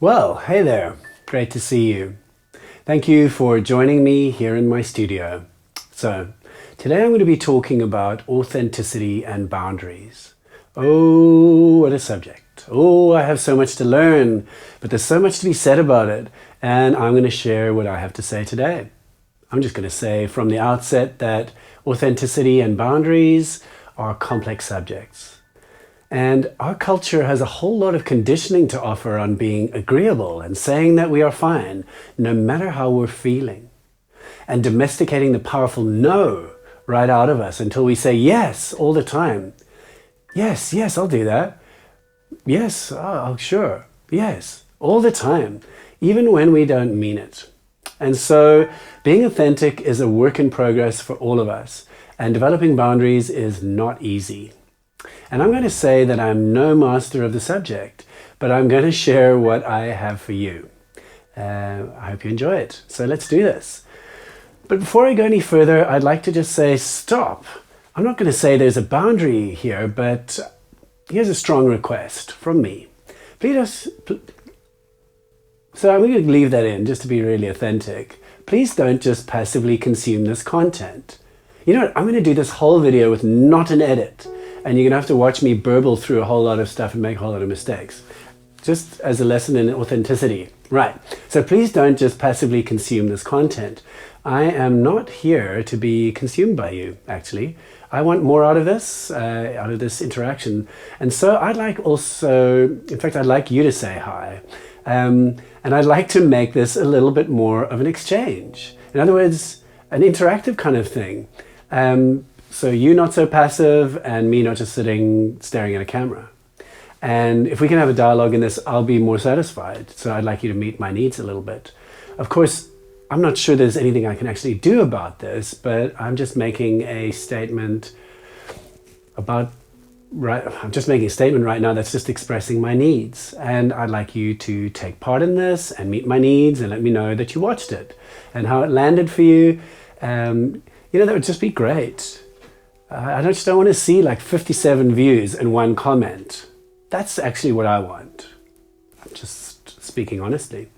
Well, hey there. Great to see you. Thank you for joining me here in my studio. So, today I'm going to be talking about authenticity and boundaries. Oh, what a subject. Oh, I have so much to learn, but there's so much to be said about it, and I'm going to share what I have to say today. I'm just going to say from the outset that authenticity and boundaries are complex subjects. And our culture has a whole lot of conditioning to offer on being agreeable and saying that we are fine, no matter how we're feeling. And domesticating the powerful no right out of us until we say yes all the time. Yes, I'll do that. Yes, sure. Yes, all the time, even when we don't mean it. And so being authentic is a work in progress for all of us, and developing boundaries is not easy. And I'm going to say that I'm no master of the subject, but I'm going to share what I have for you. I hope you enjoy it. So let's do this. But before I go any further, I'd like to just say stop. I'm not going to say there's a boundary here, but here's a strong request from me. So I'm going to leave that in just to be really authentic. Please don't just passively consume this content. You know what? I'm going to do this whole video with not an edit. And you're going to have to watch me burble through a whole lot of stuff and make a whole lot of mistakes. Just as a lesson in authenticity. Right. So please don't just passively consume this content. I am not here to be consumed by you, actually. I want more out of this interaction. And so I'd like you to say hi. And I'd like to make this a little bit more of an exchange. In other words, an interactive kind of thing. So you not so passive and me not just sitting staring at a camera. And if we can have a dialogue in this, I'll be more satisfied. So I'd like you to meet my needs a little bit. Of course, I'm not sure there's anything I can actually do about this, but I'm just making a statement right now that's just expressing my needs. And I'd like you to take part in this and meet my needs and let me know that you watched it and how it landed for you. That would just be great. I just don't want to see like 57 views and one comment. That's actually what I want. I'm just speaking honestly.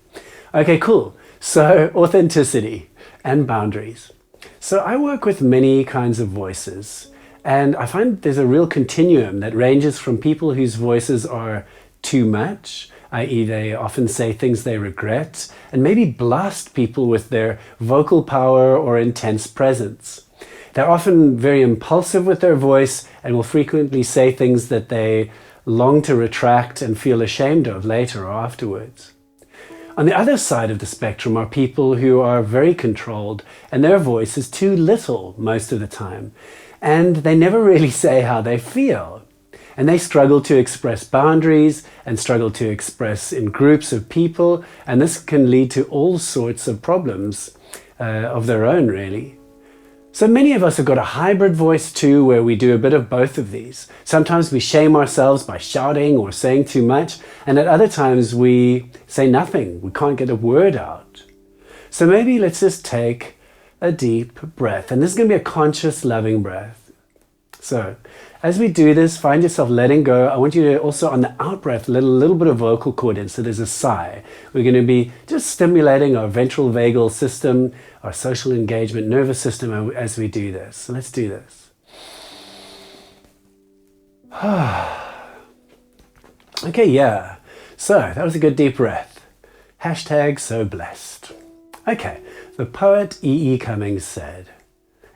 Okay, cool. So authenticity and boundaries. So I work with many kinds of voices, and I find there's a real continuum that ranges from people whose voices are too much, i.e. they often say things they regret, and maybe blast people with their vocal power or intense presence. They're often very impulsive with their voice and will frequently say things that they long to retract and feel ashamed of later or afterwards. On the other side of the spectrum are people who are very controlled and their voice is too little most of the time, and they never really say how they feel. And they struggle to express boundaries and struggle to express in groups of people, and this can lead to all sorts of problems of their own, really. So many of us have got a hybrid voice too, where we do a bit of both of these. Sometimes we shame ourselves by shouting or saying too much, and at other times we say nothing. We can't get a word out. So maybe let's just take a deep breath, and this is going to be a conscious, loving breath. So as we do this, find yourself letting go. I want you to also, on the out breath, let a little bit of vocal cord in. So there's a sigh. We're going to be just stimulating our ventral vagal system, our social engagement nervous system as we do this. So let's do this. Okay, yeah. So that was a good deep breath. #so blessed. Okay, the poet E.E. Cummings said,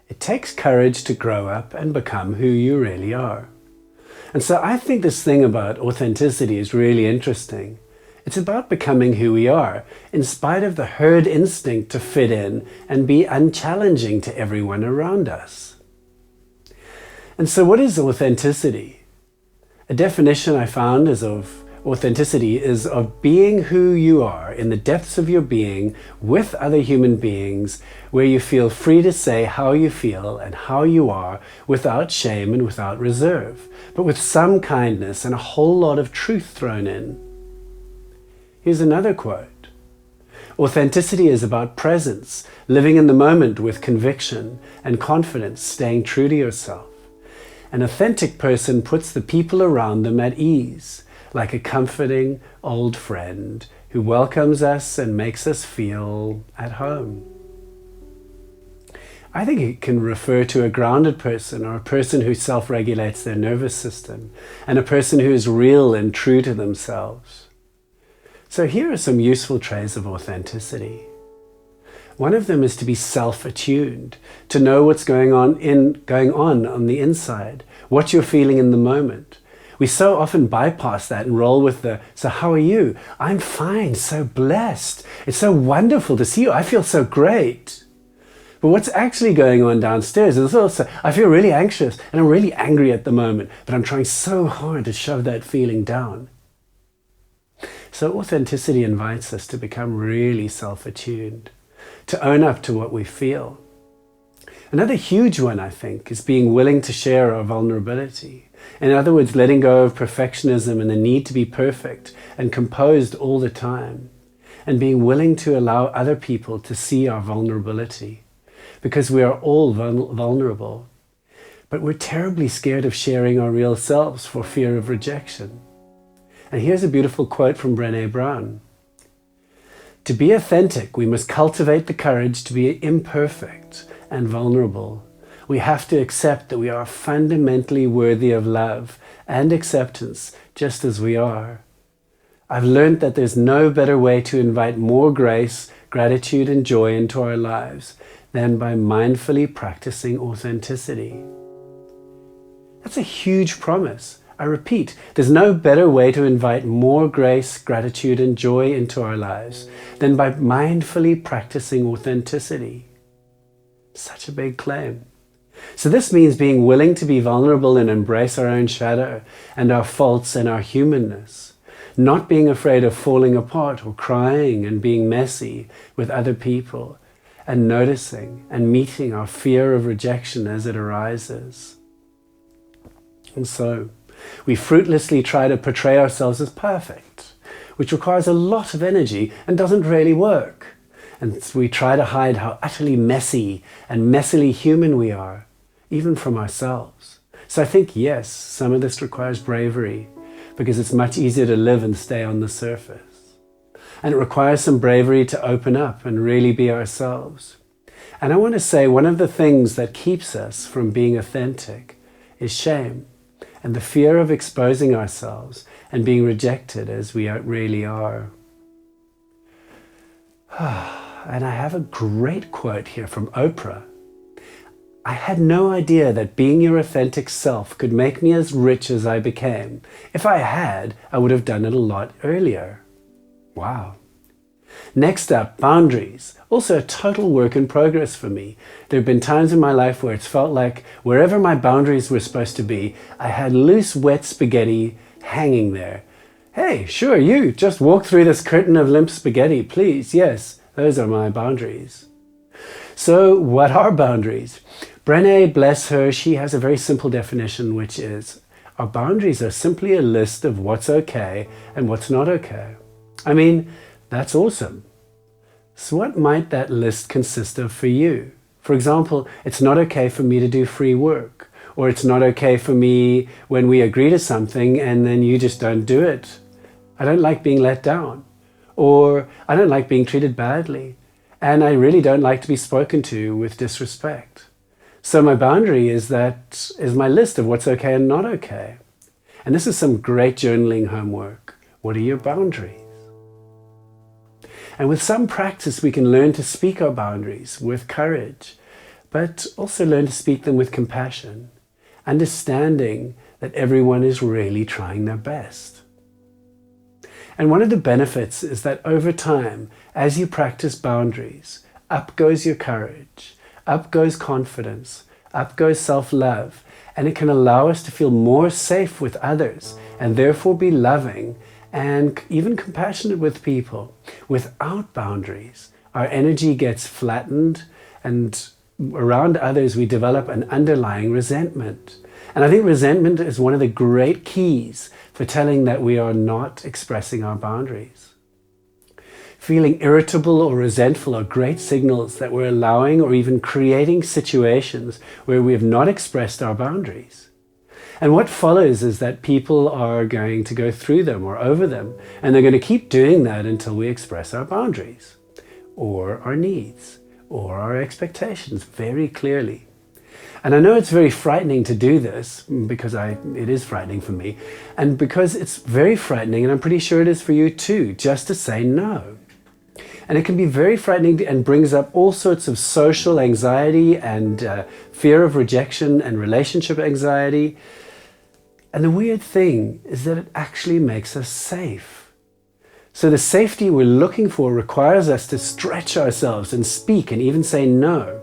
"It takes courage to grow up and become who you really are." And so I think this thing about authenticity is really interesting. It's about becoming who we are, in spite of the herd instinct to fit in and be unchallenging to everyone around us. And so what is authenticity? A definition I found authenticity is of being who you are in the depths of your being with other human beings, where you feel free to say how you feel and how you are without shame and without reserve, but with some kindness and a whole lot of truth thrown in. Here's another quote. Authenticity is about presence, living in the moment with conviction and confidence, staying true to yourself. An authentic person puts the people around them at ease, like a comforting old friend who welcomes us and makes us feel at home. I think it can refer to a grounded person, or a person who self-regulates their nervous system, and a person who is real and true to themselves. So here are some useful traits of authenticity. One of them is to be self-attuned, to know what's going on on the inside, what you're feeling in the moment. We so often bypass that and roll with so how are you? I'm fine, so blessed. It's so wonderful to see you. I feel so great. But what's actually going on downstairs is also, I feel really anxious and I'm really angry at the moment, but I'm trying so hard to shove that feeling down. So authenticity invites us to become really self-attuned, to own up to what we feel. Another huge one, I think, is being willing to share our vulnerability. In other words, letting go of perfectionism and the need to be perfect and composed all the time, and being willing to allow other people to see our vulnerability. Because we are all vulnerable, but we're terribly scared of sharing our real selves for fear of rejection. And here's a beautiful quote from Brené Brown. To be authentic, we must cultivate the courage to be imperfect and vulnerable. We have to accept that we are fundamentally worthy of love and acceptance just as we are. I've learned that there's no better way to invite more grace, gratitude, and joy into our lives than by mindfully practicing authenticity. That's a huge promise. I repeat, there's no better way to invite more grace, gratitude, and joy into our lives than by mindfully practicing authenticity. Such a big claim. So this means being willing to be vulnerable and embrace our own shadow and our faults and our humanness. Not being afraid of falling apart or crying and being messy with other people, and noticing and meeting our fear of rejection as it arises. And so, we fruitlessly try to portray ourselves as perfect, which requires a lot of energy and doesn't really work. And we try to hide how utterly messy and messily human we are, even from ourselves. So I think, yes, some of this requires bravery, because it's much easier to live and stay on the surface. And it requires some bravery to open up and really be ourselves. And I want to say one of the things that keeps us from being authentic is shame and the fear of exposing ourselves and being rejected as we really are. And I have a great quote here from Oprah. I had no idea that being your authentic self could make me as rich as I became. If I had, I would have done it a lot earlier. Wow. Next up, boundaries. Also a total work in progress for me. There have been times in my life where it's felt like wherever my boundaries were supposed to be, I had loose, wet spaghetti hanging there. Hey, sure, you, just walk through this curtain of limp spaghetti, please. Yes, those are my boundaries. So what are boundaries? Brené, bless her, she has a very simple definition, which is, our boundaries are simply a list of what's okay and what's not okay. I mean, that's awesome. So what might that list consist of for you? For example, it's not okay for me to do free work, or it's not okay for me when we agree to something and then you just don't do it. I don't like being let down, or I don't like being treated badly, and I really don't like to be spoken to with disrespect. So my boundary is my list of what's okay and not okay. And this is some great journaling homework. What are your boundaries? And with some practice, we can learn to speak our boundaries with courage, but also learn to speak them with compassion, understanding that everyone is really trying their best. And one of the benefits is that over time, as you practice boundaries, up goes your courage, up goes confidence, up goes self-love, and it can allow us to feel more safe with others and therefore be loving and even compassionate with people. Without boundaries, our energy gets flattened, and around others we develop an underlying resentment. And I think resentment is one of the great keys for telling that we are not expressing our boundaries. Feeling irritable or resentful are great signals that we're allowing or even creating situations where we have not expressed our boundaries. And what follows is that people are going to go through them or over them, and they're going to keep doing that until we express our boundaries or our needs or our expectations very clearly. And I know it's very frightening to do this because it is frightening for me, and because it's very frightening, and I'm pretty sure it is for you too, just to say no. And it can be very frightening and brings up all sorts of social anxiety and fear of rejection and relationship anxiety. And the weird thing is that it actually makes us safe. So the safety we're looking for requires us to stretch ourselves and speak and even say no.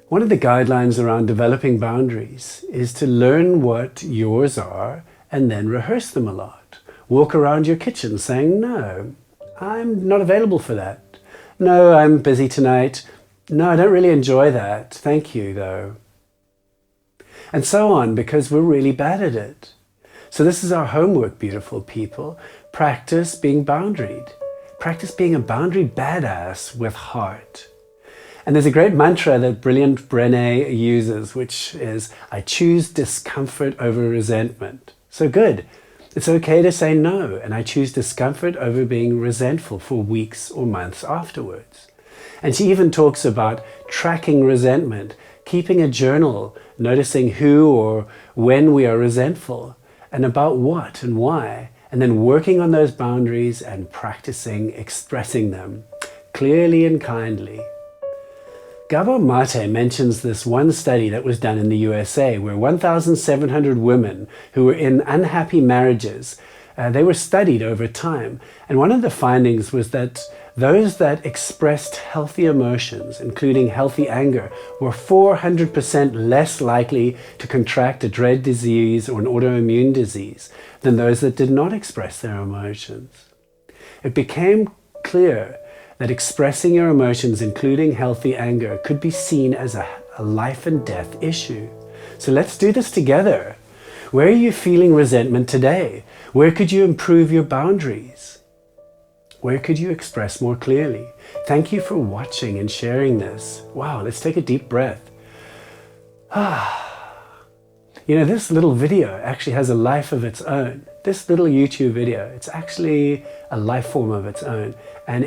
One of the guidelines around developing boundaries is to learn what yours are and then rehearse them a lot. Walk around your kitchen saying, no, I'm not available for that. No, I'm busy tonight. No, I don't really enjoy that. Thank you, though. And so on, because we're really bad at it. So this is our homework, beautiful people. Practice being boundaried. Practice being a boundary badass with heart. And there's a great mantra that brilliant Brené uses, which is, I choose discomfort over resentment. So good. It's okay to say no, and I choose discomfort over being resentful for weeks or months afterwards. And she even talks about tracking resentment, keeping a journal, noticing who or when we are resentful, and about what and why, and then working on those boundaries and practicing expressing them clearly and kindly. Gabor Mate mentions this one study that was done in the USA where 1,700 women who were in unhappy marriages, they were studied over time. And one of the findings was that those that expressed healthy emotions, including healthy anger, were 400% less likely to contract a dread disease or an autoimmune disease than those that did not express their emotions. It became clear that expressing your emotions, including healthy anger, could be seen as a life and death issue. So let's do this together. Where are you feeling resentment today? Where could you improve your boundaries? Where could you express more clearly? Thank you for watching and sharing this. Wow, let's take a deep breath. You know, this little video actually has a life of its own. This little YouTube video, it's actually a life form of its own. And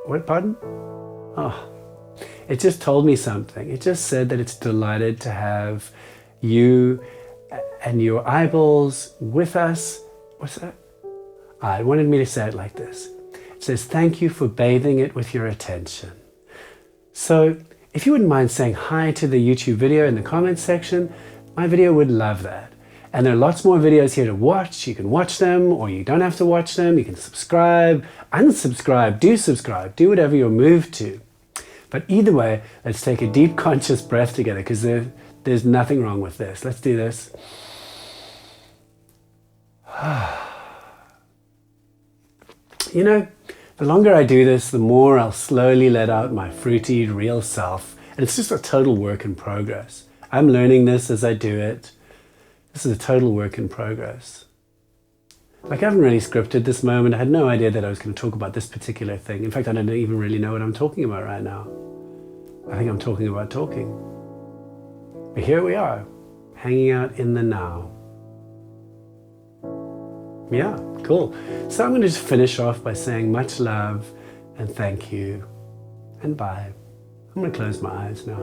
what, pardon? Oh, it just told me something. It just said that it's delighted to have you and your eyeballs with us. What's that? It wanted me to say it like this. It says, thank you for bathing it with your attention. So if you wouldn't mind saying hi to the YouTube video in the comments section, my video would love that. And there are lots more videos here to watch. You can watch them or you don't have to watch them. You can subscribe, unsubscribe, do whatever you're moved to. But either way, let's take a deep conscious breath together because there's nothing wrong with this. Let's do this. You know, the longer I do this, the more I'll slowly let out my fruity, real self. And it's just a total work in progress. I'm learning this as I do it. This is a total work in progress. Like, I haven't really scripted this moment. I had no idea that I was going to talk about this particular thing. In fact, I don't even really know what I'm talking about right now. I think I'm talking about talking. But here we are, hanging out in the now. Yeah, cool. So I'm going to just finish off by saying much love and thank you and bye. I'm going to close my eyes now.